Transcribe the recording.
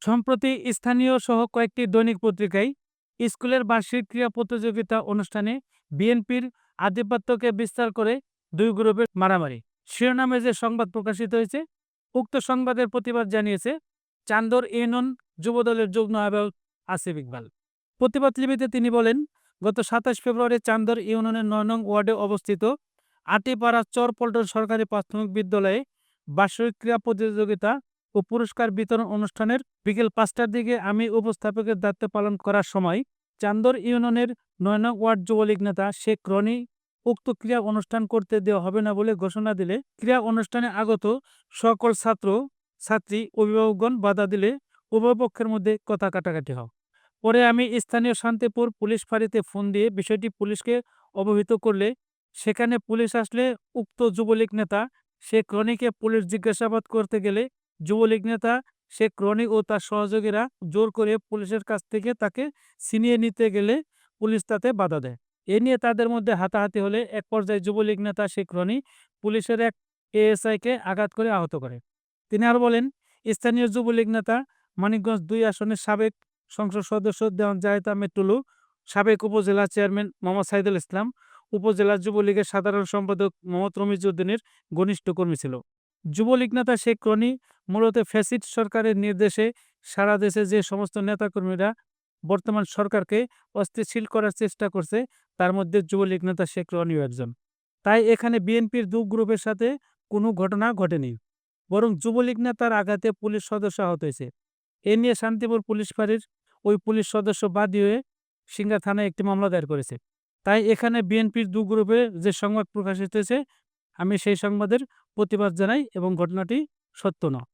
সম্প্রতি স্থানীয় সহ কয়েকটি দৈনিক পত্রিকায় স্কুলের বার্ষিক ক্রীড়া প্রতিযোগিতা অনুষ্ঠানে বিএনপির আধিপত্যকে বিস্তার করে দুই গ্রুপের মারামারি শিরোনামে যে সংবাদ প্রকাশিত হয়েছে, উক্ত সংবাদের প্রতিবাদ জানিয়েছে চান্দর ইউনিয়ন যুবদলের যুগ্ম আহ্বায়ক আসিফ ইকবাল। প্রতিবাদ লিপিতে তিনি বলেন, গত ২৭ ফেব্রুয়ারি চান্দর ইউনিয়নের ৯ নং ওয়ার্ডে অবস্থিত আটিপাড়া চরপল্টন সরকারি প্রাথমিক বিদ্যালয়ে বার্ষিক ক্রীড়া প্রতিযোগিতা ও পুরস্কার বিতরণ অনুষ্ঠানের বিকেল ৫টার দিকে আমি উপস্থাপকের দায়িত্ব পালন করার সময় চান্দর ইউনিয়নের ৯ নং ওয়ার্ড যুবলীগ নেতা শেখ রনি উক্ত ক্রীড়া অনুষ্ঠান করতে দেওয়া হবে না বলে ঘোষণা দিলে ক্রীড়া অনুষ্ঠানে আগত সকল ছাত্র ছাত্রী অভিভাবকগণ বাধা দিলে উভয় পক্ষের মধ্যে কথা কাটাকাটি হয়। পরে আমি স্থানীয় শান্তিপুর পুলিশ ফাঁড়িতে ফোন দিয়ে বিষয়টি পুলিশকে অবহিত করলে সেখানে পুলিশ আসলে উক্ত যুবলীগ নেতা শেখ রনিকে পুলিশ জিজ্ঞাসাবাদ করতে গেলে যুবলীগ নেতা শেখ রনি ও তার সহযোগীরা জোর করে পুলিশের কাছ থেকে তাকে ছিনিয়ে নিতে গেলে পুলিশ তাতে বাধা দেয়। এ নিয়ে তাদের মধ্যে হাতাহাতি হলে এক পর্যায়ে যুবলীগ নেতা শেখ রনি পুলিশের এক এএসআইকে আঘাত করে আহত করে। তিনি আরও বলেন, স্থানীয় যুবলীগ নেতা মানিকগঞ্জ ২ আসনের সাবেক সংসদ সদস্য দেওয়ান জায়েদ আহমেদ টুলু, সাবেক উপজেলা চেয়ারম্যান মোহাম্মদ সাইদুল ইসলাম, উপজেলা যুবলীগের সাধারণ সম্পাদক মোহাম্মদ রমিজউদ্দিনের ঘনিষ্ঠ কর্মী ছিল। যুবলীগ নেতা শেখ রনি মূলত ফ্যাসিস্ট সরকারের নির্দেশে সারা দেশে যে সমস্ত নেতাকর্মীরা বর্তমান সরকারকে অস্থিতিশীল করার চেষ্টা করছে, তার মধ্যে যুবলীগ নেতা শেখ রনিও একজন। তাই এখানে বিএনপির দু গ্রুপের সাথে কোনো ঘটনা ঘটেনি, বরং যুবলীগ নেতার আঘাতে পুলিশ সদস্য আহত হয়েছে। এ নিয়ে শান্তিপুর পুলিশ ফাঁড়ির ওই পুলিশ সদস্য বাদী হয়ে সিংড়া থানায় একটি মামলা দায়ের করেছে। তাই এখানে বিএনপির দু গ্রুপে যে সংবাদ প্রকাশিত হয়েছে, আমি সেই সংবাদের প্রতিবাদ জানাই এবং ঘটনাটি সত্য নয়।